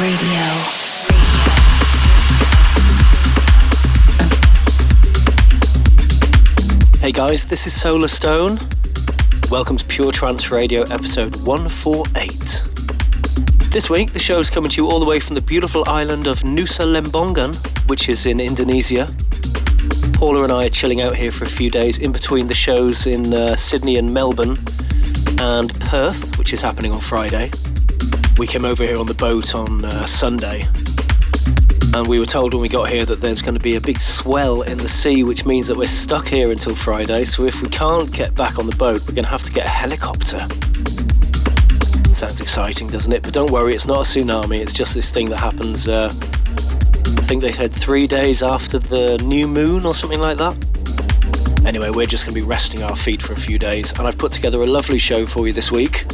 Radio. Hey guys, this is Solarstone. Welcome to Pure Trance Radio episode 148. This week the show is coming to you all the way from the beautiful island of Nusa Lembongan, which is in Indonesia. Paula and I are chilling out here for a few days in between the shows in Sydney and Melbourne and Perth, which is happening on Friday. We came over here on the boat on Sunday, and we were told when we got here that there's going to be a big swell in the sea, which means that we're stuck here until Friday. So if we can't get back on the boat, we're going to have to get a helicopter. Sounds exciting, doesn't it? But don't worry, it's not a tsunami. It's just this thing that happens, I think they said 3 days after the new moon or something like that. Anyway, we're just going to be resting our feet for a few days, and I've put together a lovely show for you this week.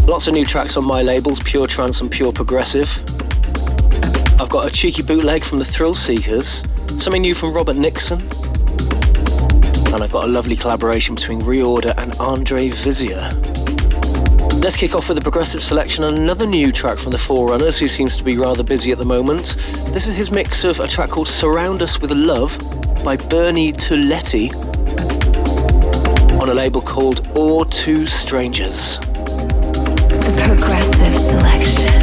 Lots of new tracks on my labels, Pure Trance and Pure Progressive. I've got a cheeky bootleg from the Thrill Seekers, something new from Robert Nixon, and I've got a lovely collaboration between Reorder and Andre Vizier. Let's kick off with a progressive selection and another new track from the Forerunners, who seems to be rather busy at the moment. This is his mix of a track called Surround Us With Love by Bernie Tuletti on a label called Or Two Strangers. The progressive selection.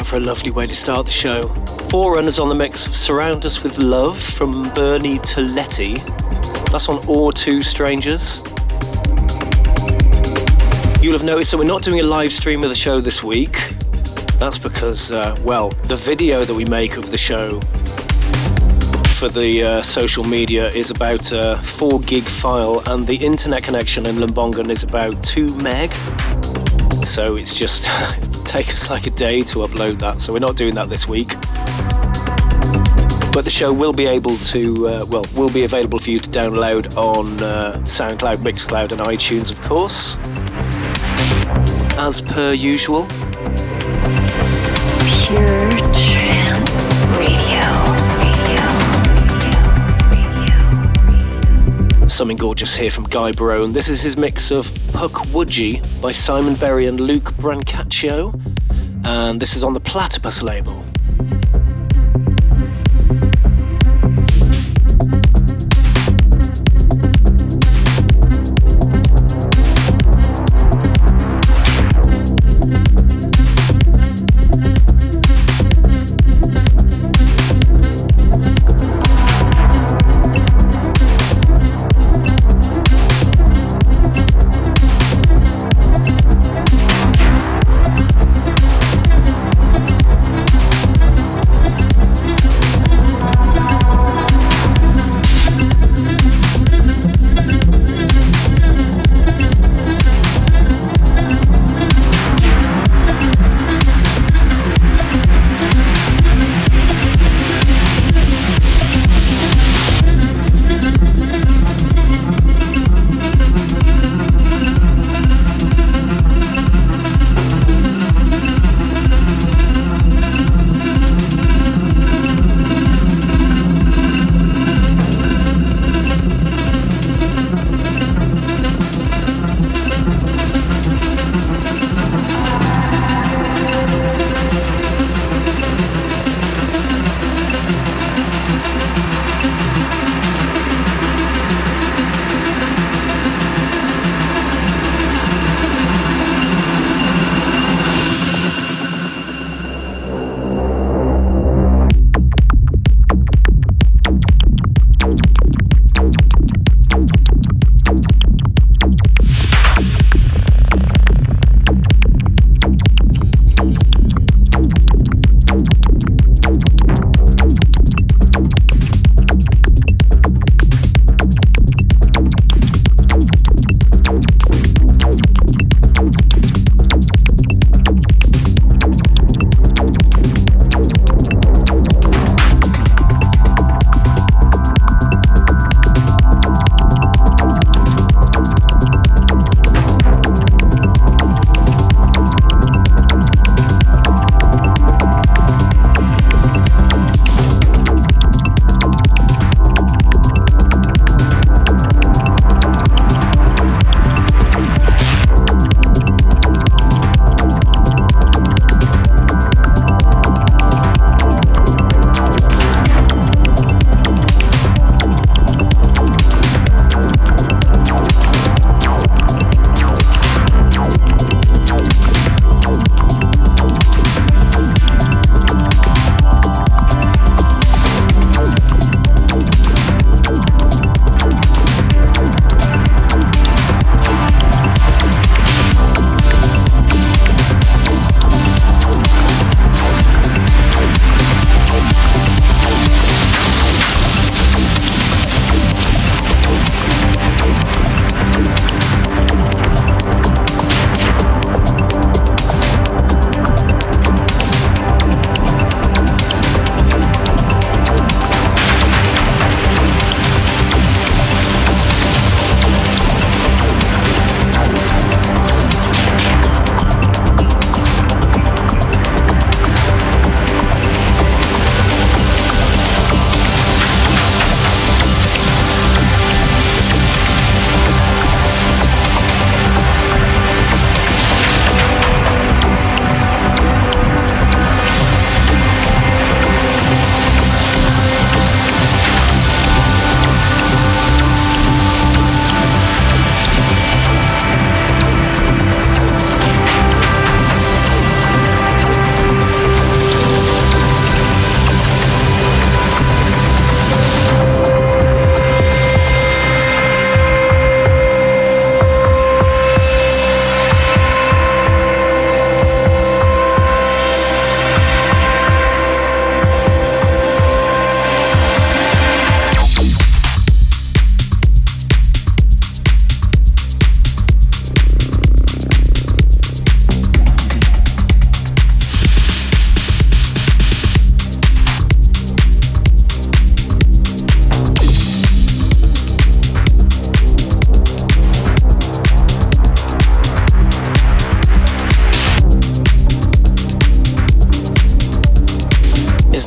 For a lovely way to start the show. Forerunners on the mix of Surround Us With Love from Bernie Tuletti. That's on Or Two Strangers. You'll have noticed that we're not doing a live stream of the show this week. That's because, the video that we make of the show for the social media is about a 4 gig file, and the internet connection in Lembongan is about 2 meg. So it's just take us like a day to upload that, so we're not doing that this week. But the show will be able to, will be available for you to download on SoundCloud, Mixcloud and iTunes, of course. as per usual. Pure Trance Radio. Something gorgeous here from Guy Barone. This is his mix of Puck Woodgie by Simon Berry and Luke Brancaccio, and this is on the Platypus label.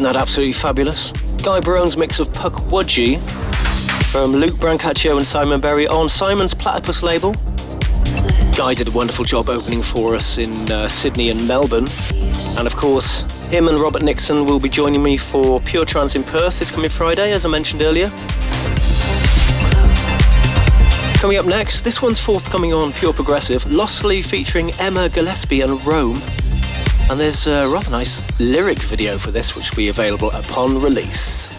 that absolutely fabulous? Guy Barone's mix of Puck Wudgie from Luke Brancaccio and Simon Berry on Simon's Platypus label. Guy did a wonderful job opening for us in Sydney and Melbourne. And of course, him and Robert Nixon will be joining me for Pure Trance in Perth this coming Friday, as I mentioned earlier. Coming up next, this one's forthcoming on Pure Progressive, Lostly featuring Emma Gillespie and Rome. And there's a rather nice lyric video for this, which will be available upon release.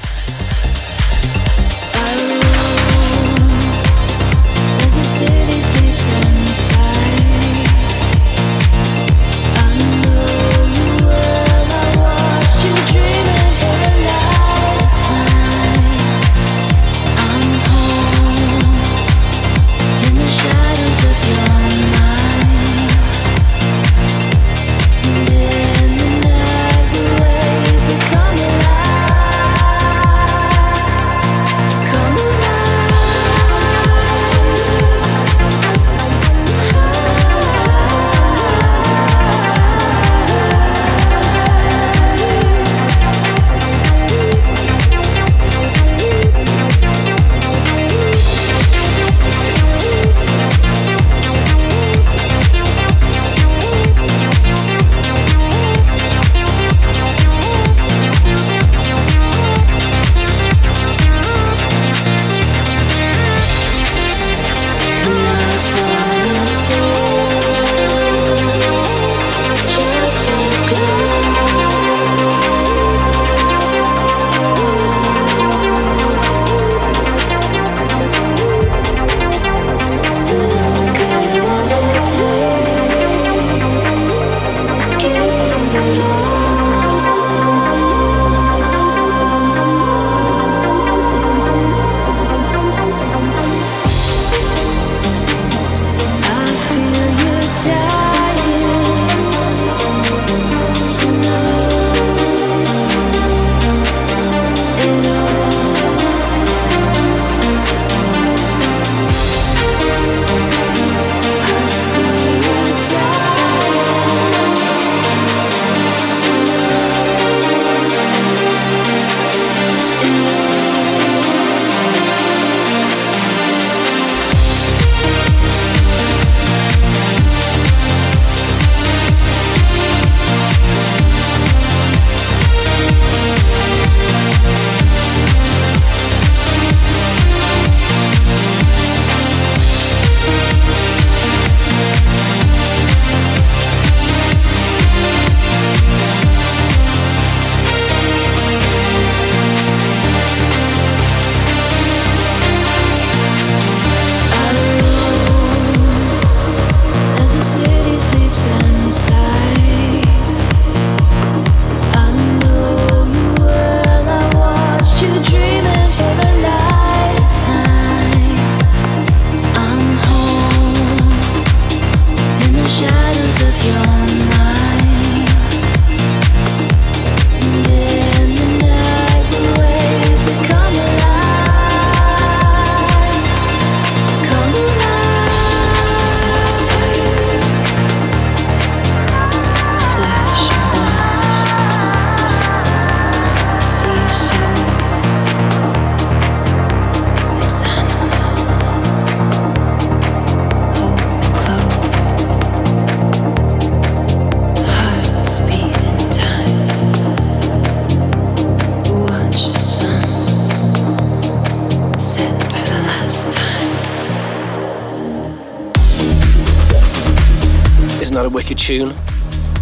A wicked tune.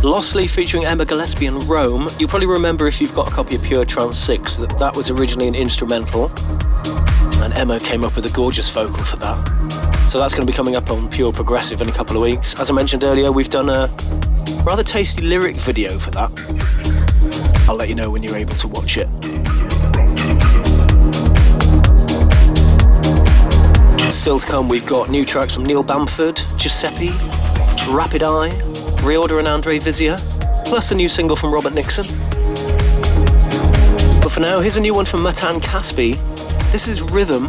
Lostly featuring Emma Gillespie and Rome. You'll probably remember, if you've got a copy of Pure Trance 6, that was originally an instrumental, and Emma came up with a gorgeous vocal for that. So that's going to be coming up on Pure Progressive in a couple of weeks. As I mentioned earlier, we've done a rather tasty lyric video for that. I'll let you know when you're able to watch it. Still to come, we've got new tracks from Neil Bamford, Giuseppe, Rapid Eye, Reorder and Andre Vizia, plus a new single from Robert Nixon. But for now, here's a new one from Matan Caspi. This is Rhythm,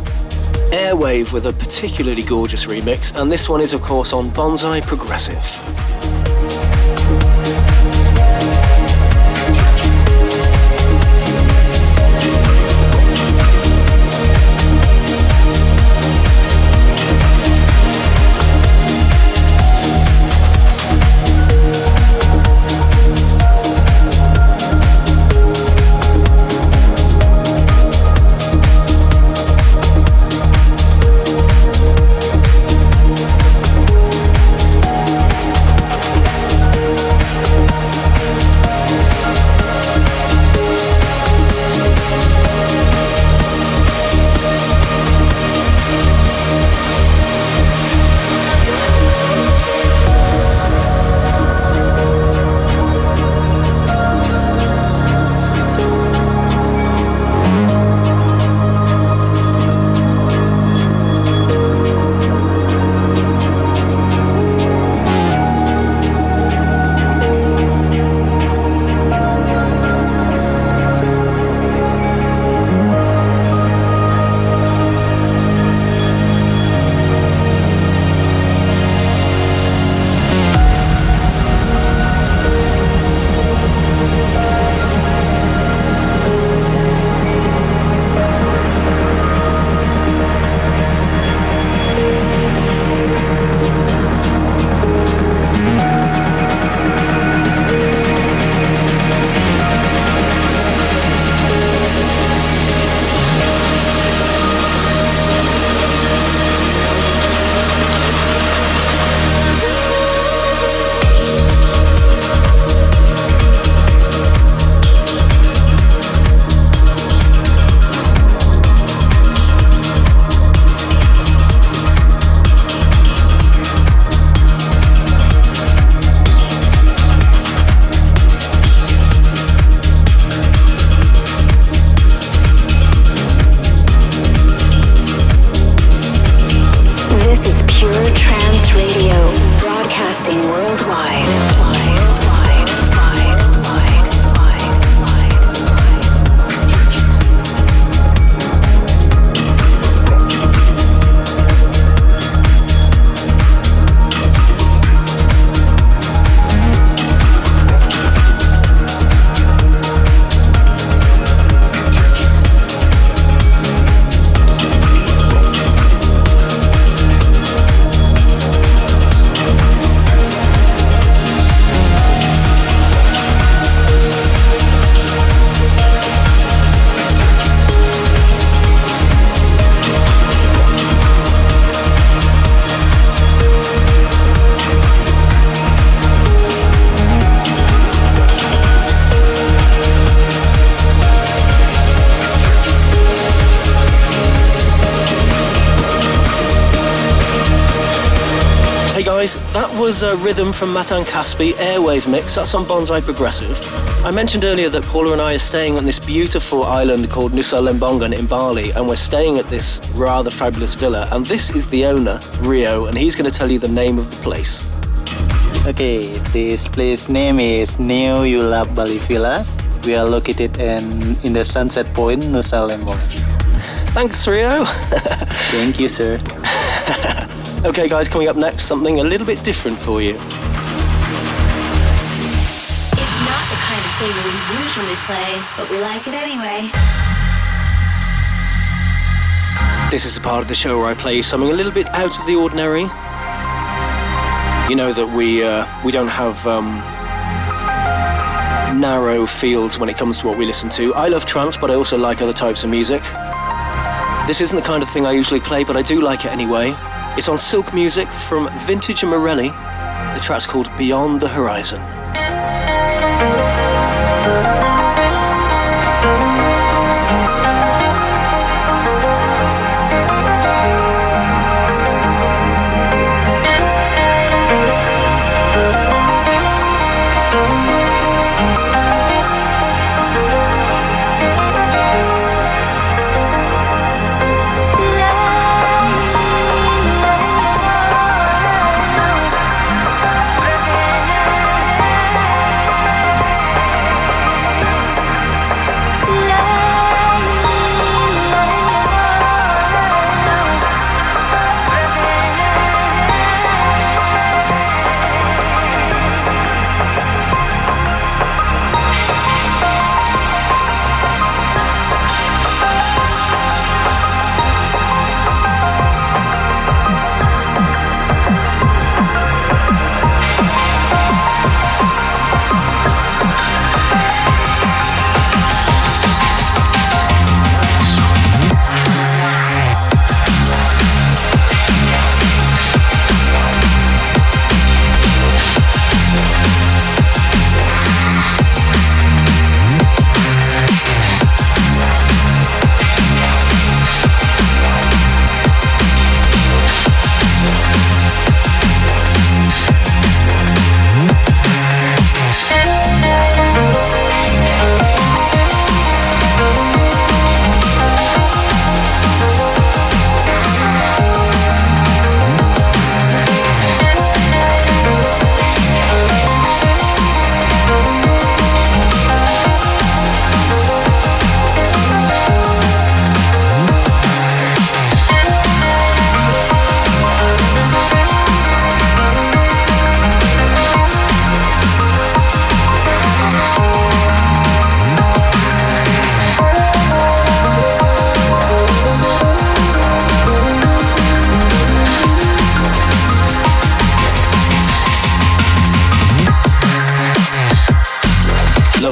Airwave with a particularly gorgeous remix, and this one is of course on Bonsai Progressive. guys, that was a rhythm from Matan Caspi, Airwave Mix. That's on Bonsai Progressive. I mentioned earlier that Paula and I are staying on this beautiful island called Nusa Lembongan in Bali, and we're staying at this rather fabulous villa, and this is the owner, Rio, and he's going to tell you the name of the place. Okay, this place name is New Yulab Bali Villa. We are located in the Sunset Point, Nusa Lembongan. Thanks, Rio. Thank you, sir. Okay, guys, coming up next, something a little bit different for you. It's not the kind of thing we usually play, but we like it anyway. This is a part of the show where I play something a little bit out of the ordinary. You know that we don't have narrow fields when it comes to what we listen to. I love trance, but I also like other types of music. This isn't the kind of thing I usually play, but I do like it anyway. It's on Silk Music from Vintage and Morelli. The track's called Beyond the Horizon.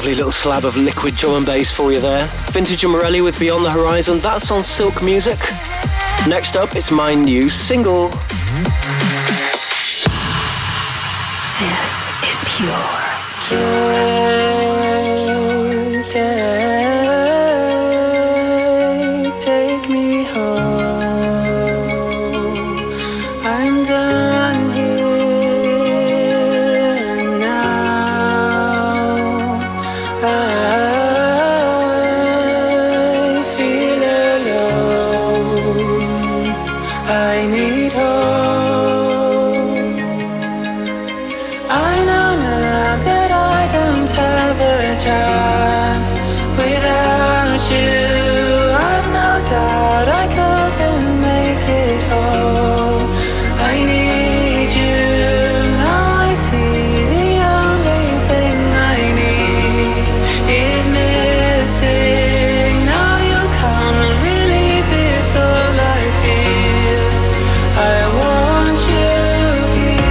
Little slab of liquid drum and bass for you there. Vintage and Morelli with Beyond the Horizon. That's on Silk Music. Next up, it's my new single. This is pure. Take me home. I'm done here now. I feel alone. I need hope. I know now that I don't have a chance without you. I've no doubt I couldn't make it home. I need you. Now I see the only thing I need is missing. Now you come and relieve this all I feel. I want you here.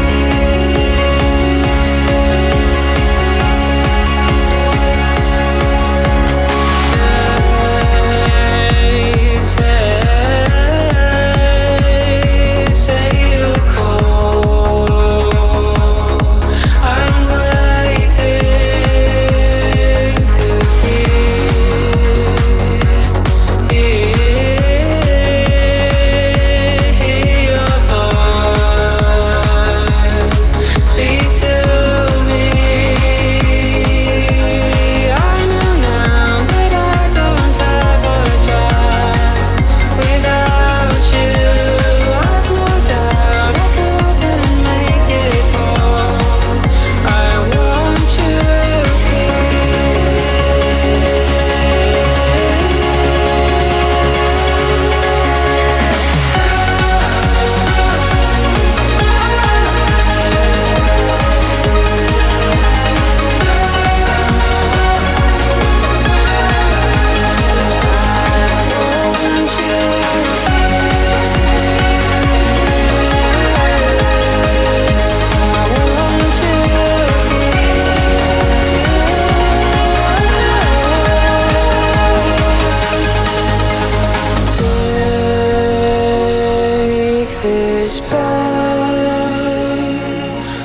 this pain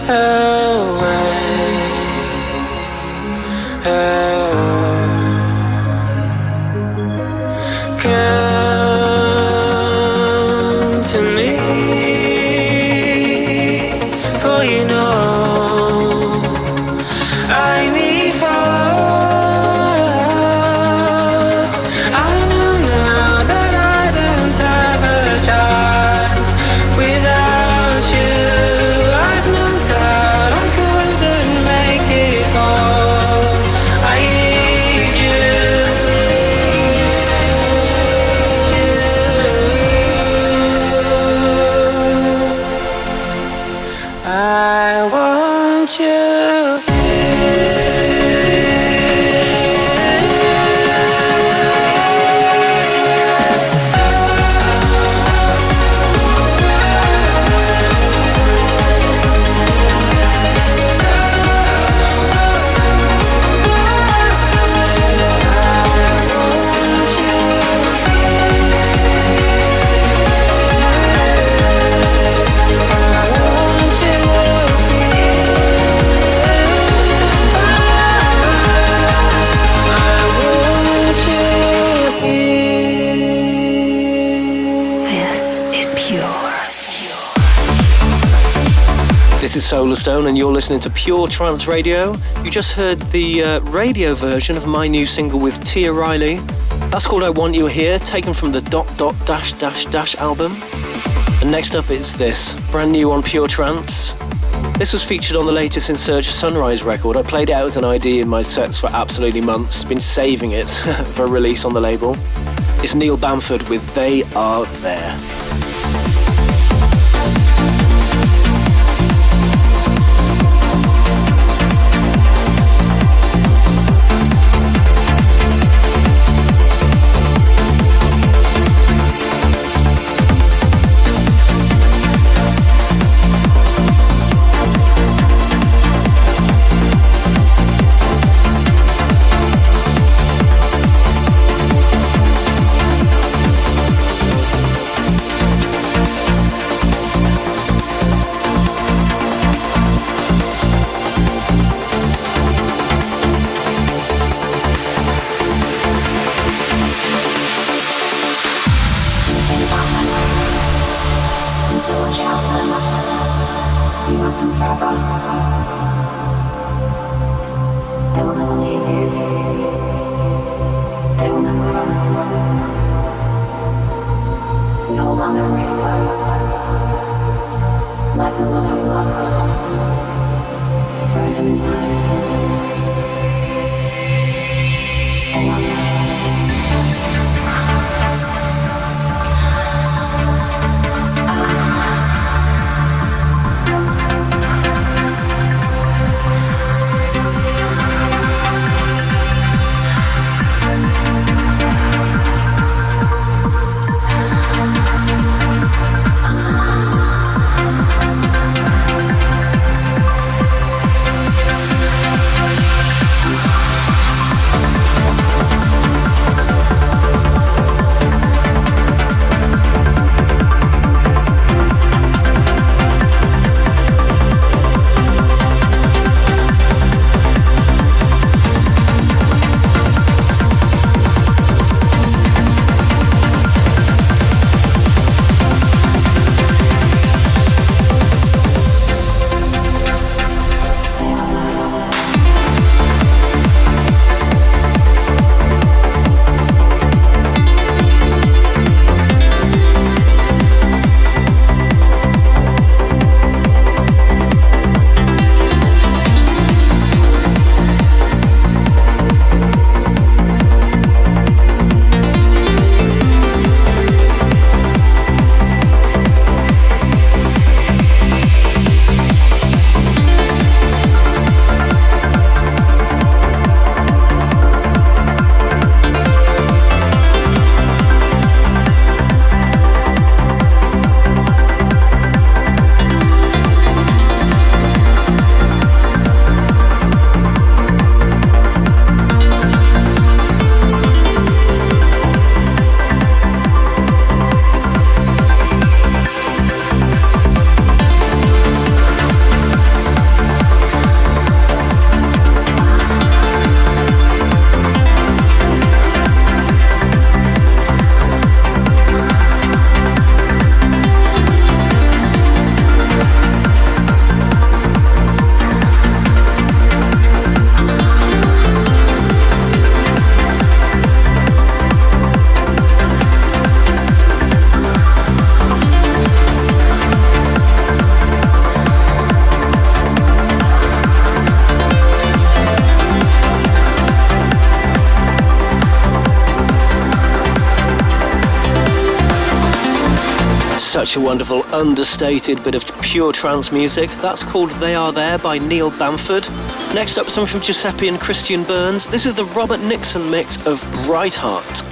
away. Come to me, for you know I need hope. I know now that I don't have a chance without you. I've no doubt I couldn't make it home. I need you. I want you. This is Solarstone and you're listening to Pure Trance Radio. You just heard the radio version of my new single with Tia Riley. That's called I Want You Here, taken from the ... album. And next up is this, brand new on Pure Trance. This was featured on the latest In Search of Sunrise record. I played it out as an ID in my sets for absolutely months, been saving it for release on the label. It's Neil Bamford with They Are There. Such a wonderful, understated bit of pure trance music. That's called They Are There by Neil Bamford. Next up, something from Giuseppe and Christian Burns. This is the Robert Nixon mix of Bright Heart.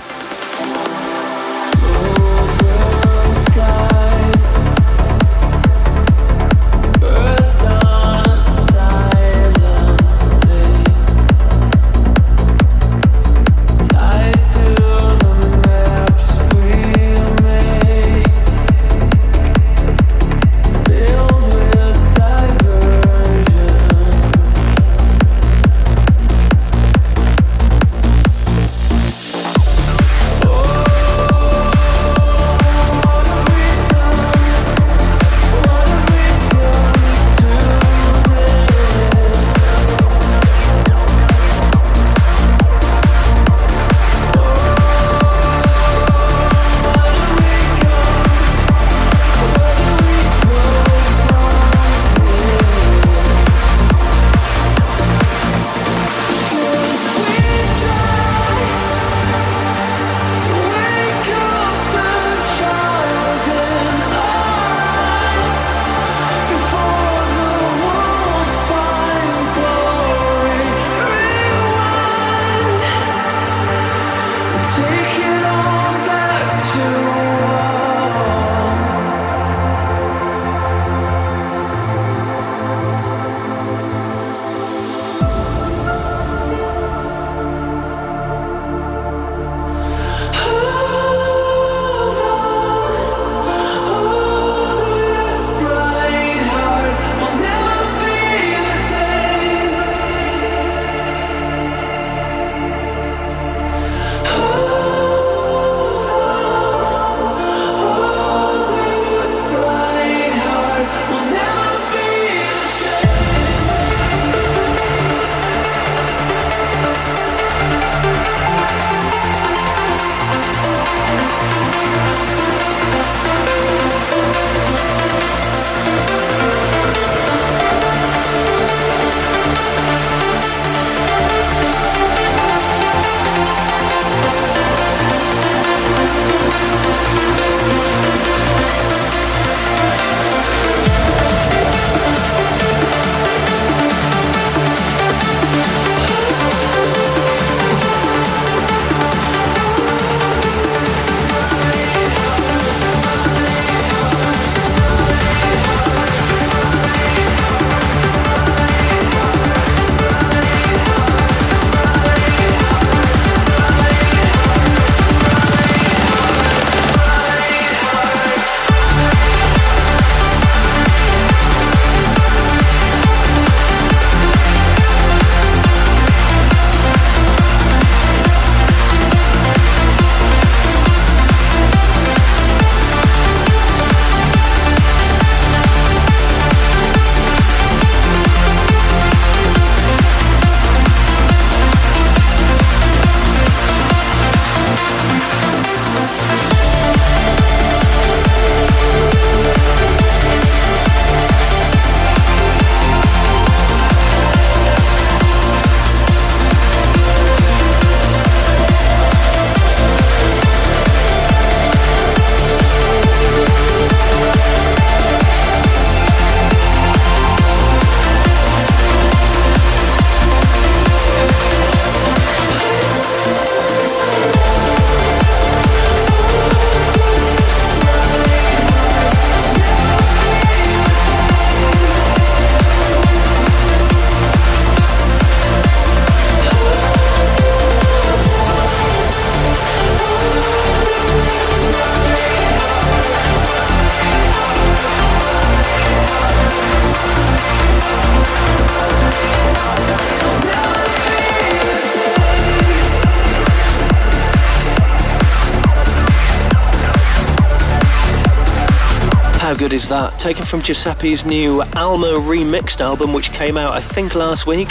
How good is that? Taken from Giuseppe's new Alma remixed album, which came out, I think, last week.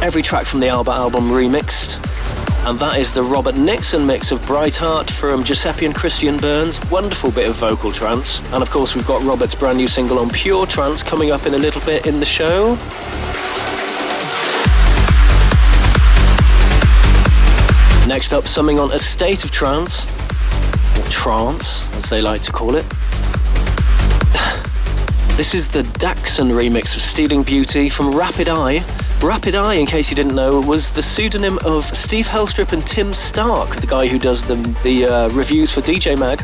Every track from the Alba album remixed. And that is the Robert Nixon mix of Bright Heart from Giuseppe and Christian Burns. Wonderful bit of vocal trance. And of course, we've got Robert's brand new single on Pure Trance coming up in a little bit in the show. Next up, something on A State of Trance, or Trance, as they like to call it. This is the Daxon remix of Stealing Beauty from Rapid Eye. Rapid Eye, in case you didn't know, was the pseudonym of Steve Helstrip and Tim Stark, the guy who does the reviews for DJ Mag.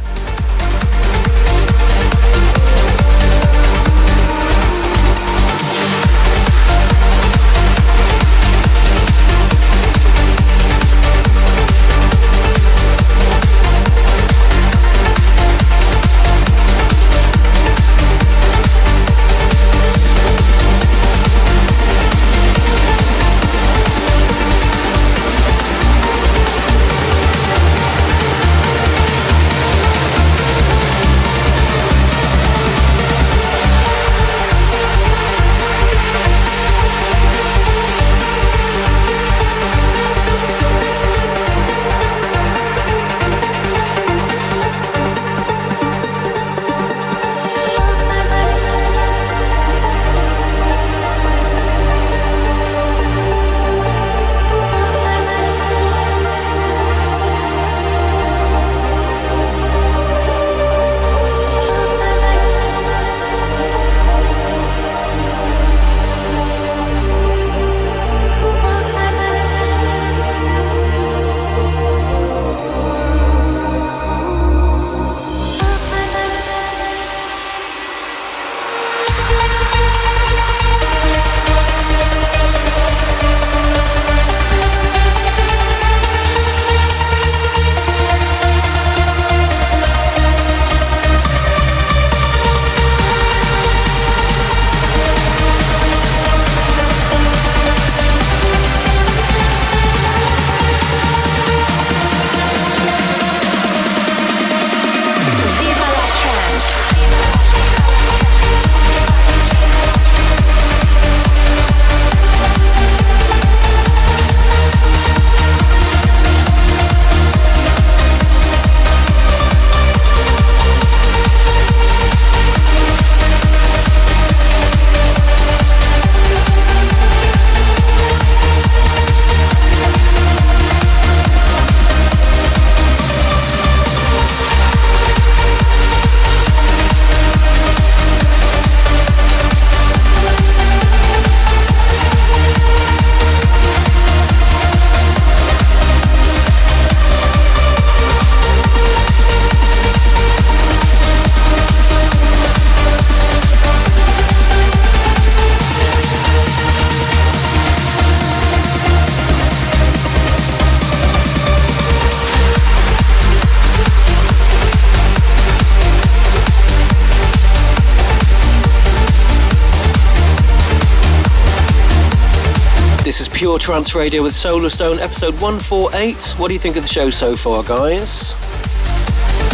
Pure Trance Radio with Solarstone, episode 148. What do you think of the show so far, guys?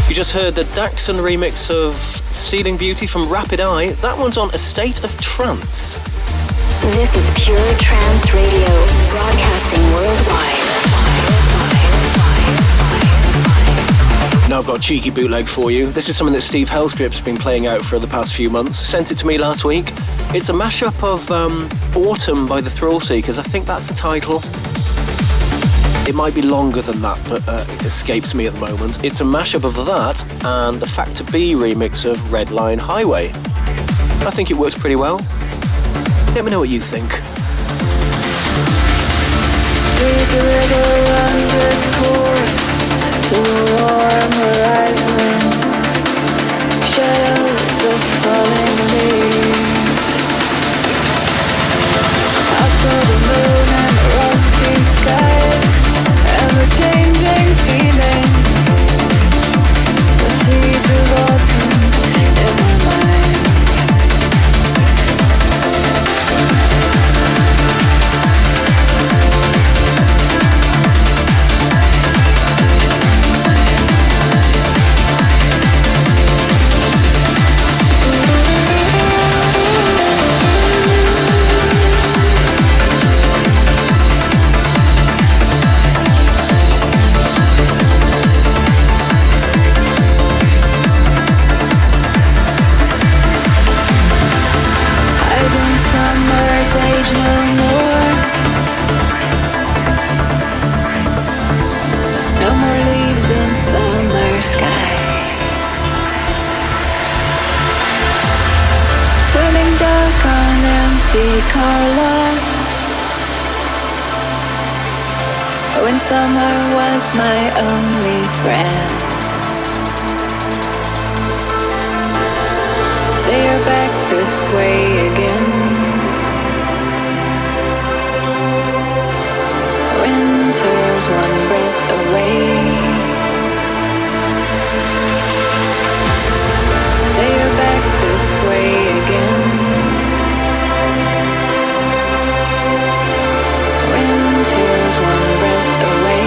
You just heard the Daxon remix of Stealing Beauty from Rapid Eye. That one's on A State of Trance. This is Pure Trance Radio, broadcasting worldwide. Now I've got a cheeky bootleg for you. This is something that Steve Helstrip's been playing out for the past few months. Sent it to me last week. It's a mashup of Autumn by the Thrill Seekers. I think that's the title. It might be longer than that, but it escapes me at the moment. It's a mashup of that and the Factor B remix of Red Line Highway. I think it works pretty well. Let me know what you think. The river runs its course to a warm horizon, shadows of falling leaves. After the moon and the rusty skies and the changing feelings, the seeds of autumn in my mind. Age no more. No more leaves in summer sky. seek our loves. When summer was my only friend. Say you're back this way again. Winter's one breath away. Say you're back this way again. Winter's one breath away.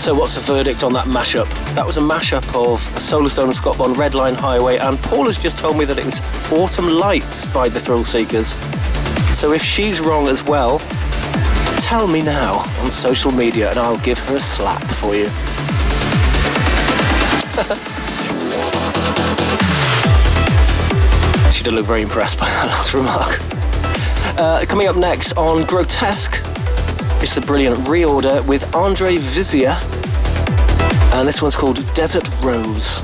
So what's the verdict on that mashup? That was a mashup of Solarstone and Scott Bond, Redline Highway, and Paul has just told me that it was Autumn Lights by the Thrill Seekers. So if she's wrong as well, tell me now on social media and I'll give her a slap for you. She did look very impressed by that last remark. Coming up next on Grotesque, it's the brilliant Reorder with Andre Vizier, and this one's called Desert Rose.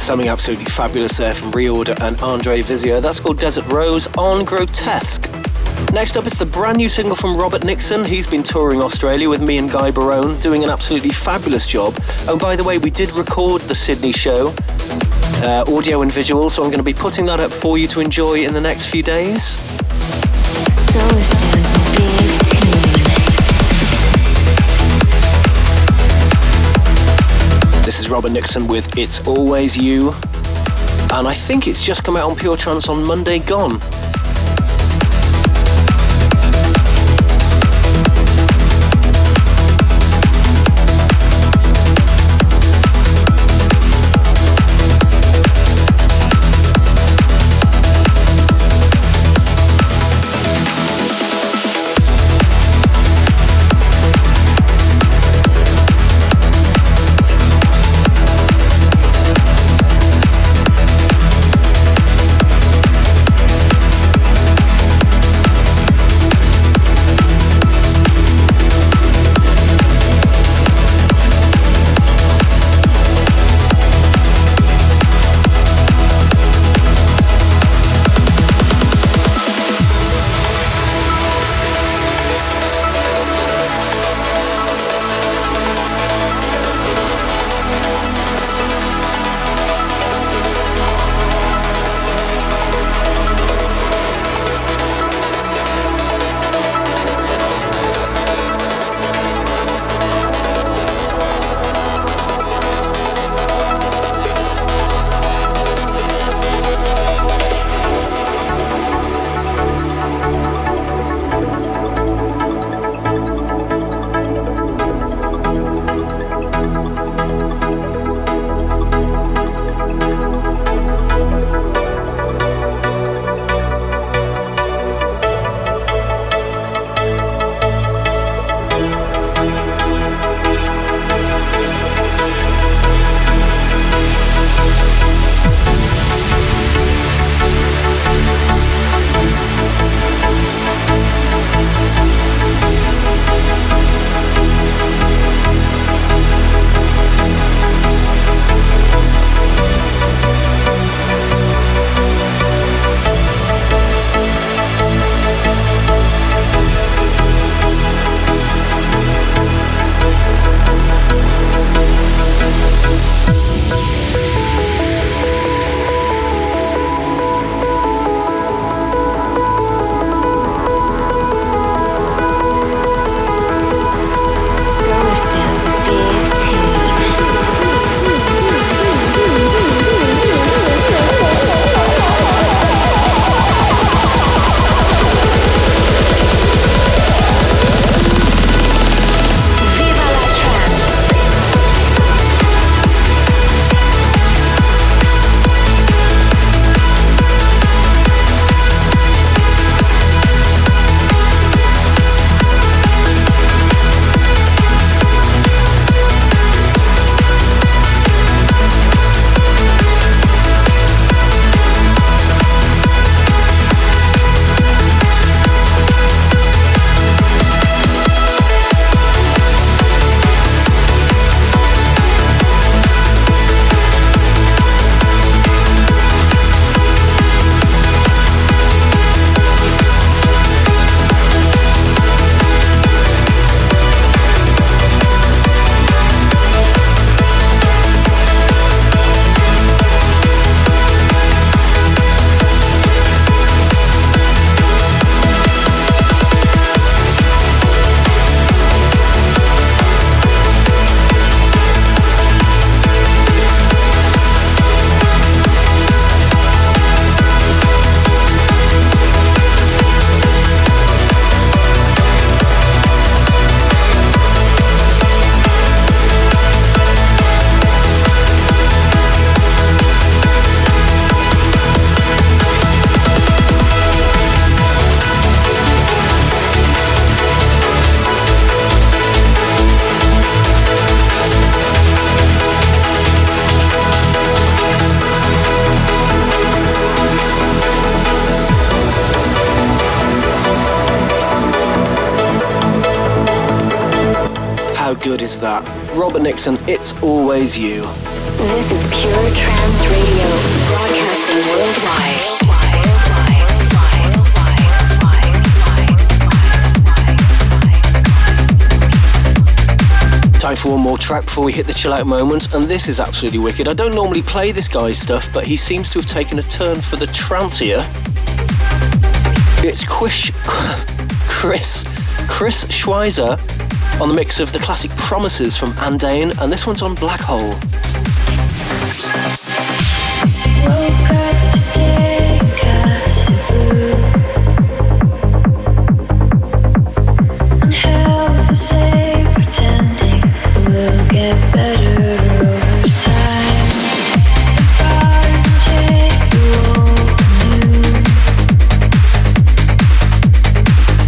something absolutely fabulous there from Reorder and Andre Vizio. That's called Desert Rose on Grotesque. Next up, it's the brand new single from Robert Nixon. He's been touring Australia with me and Guy Barone, doing an absolutely fabulous job. Oh, by the way, we did record the Sydney show, audio and visual, so I'm going to be putting that up for you to enjoy in the next few days. Solarstone's big tune. This is Robert Nixon with It's Always You, and I think it's just come out on Pure Trance on Monday gone. good is that? Robert Nixon, It's Always You. This is Pure Trance Radio, broadcasting worldwide. Time for one more track before we hit the chill out moment, and this is absolutely wicked. I don't normally play this guy's stuff, but he seems to have taken a turn for the trancier. It's Chris Schweizer on the mix of the classic Promises from Andain, and this one's on Black Hole. Woke up today, cast of blue, and help us say pretending we'll get better over time. The bars and chains are all new.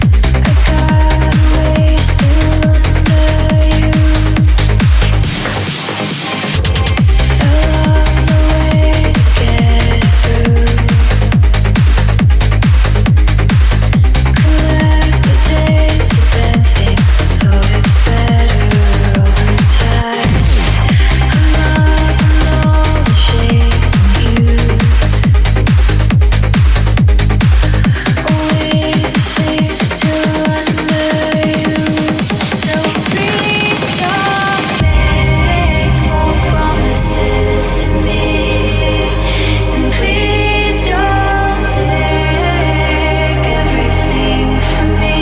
I got wasted under you. Along the way to get through. Collect the days of bad things, so it's better over time. I'm up in all the shades and hues. Always the same, still under you. So please don't make more promises to me, and please don't take everything from me.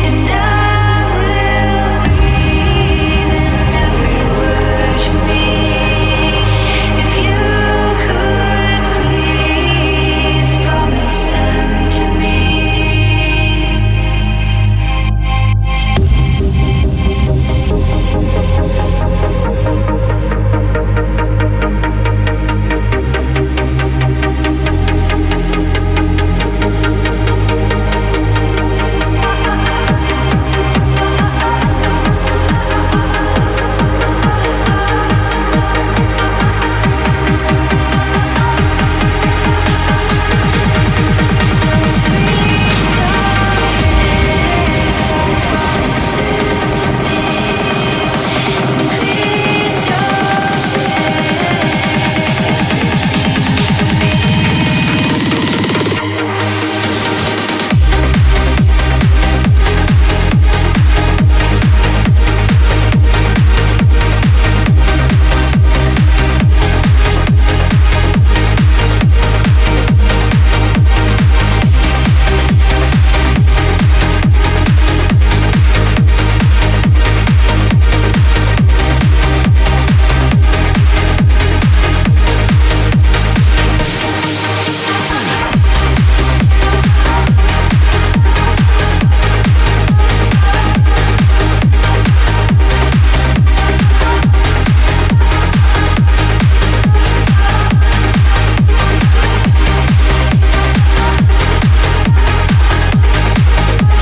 And I will breathe in every word you mean. If you could please promise them to me.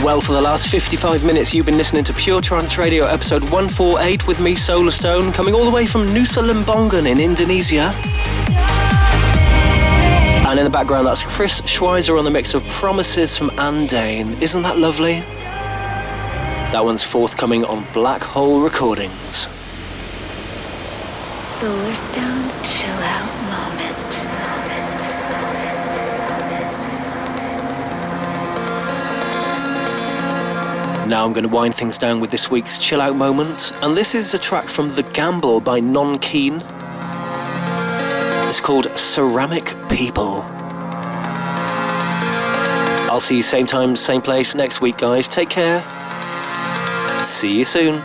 Well, for the last 55 minutes, you've been listening to Pure Trance Radio, episode 148, with me, Solarstone, coming all the way from Nusa Lembongan in Indonesia. And in the background, that's Chris Schweizer on the mix of Promises from Andain. Isn't that lovely? That one's forthcoming on Black Hole Recordings. Solarstone's chill out moment. Now I'm going to wind things down with this week's chill out moment, and this is a track from The Gamble by Non Keen. It's called Ceramic People. I'll see you same time, same place next week, guys. Take care. See you soon.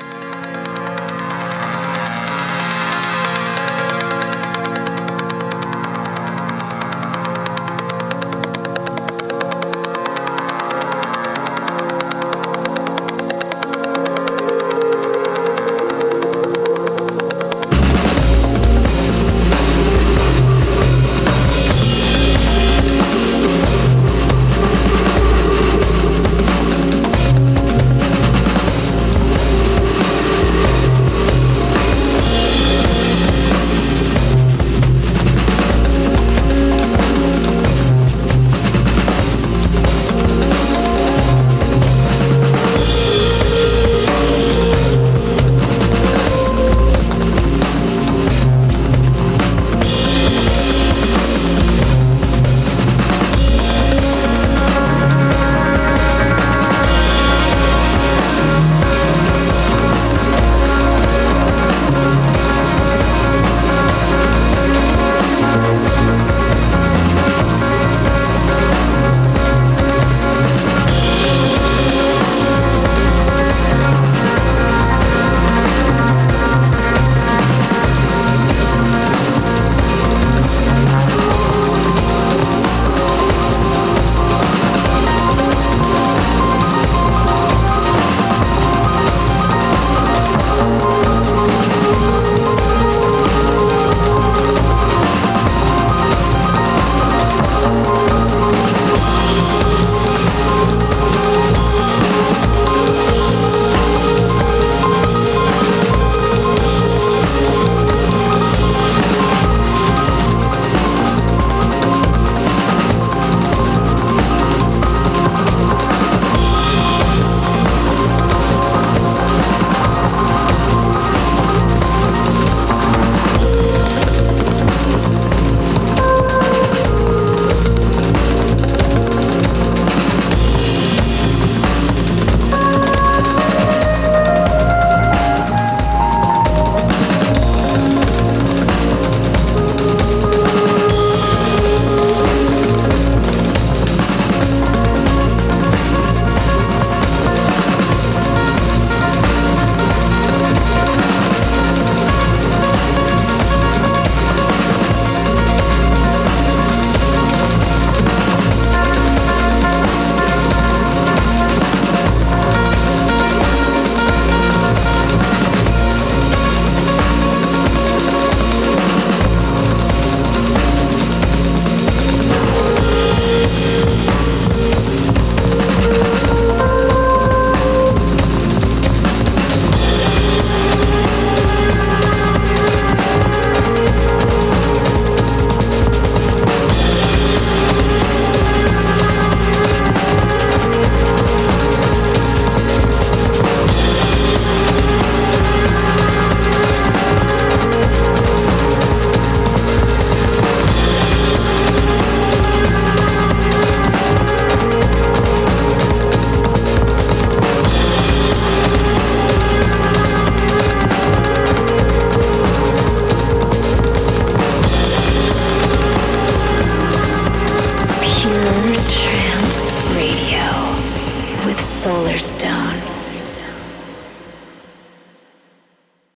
Solarstone.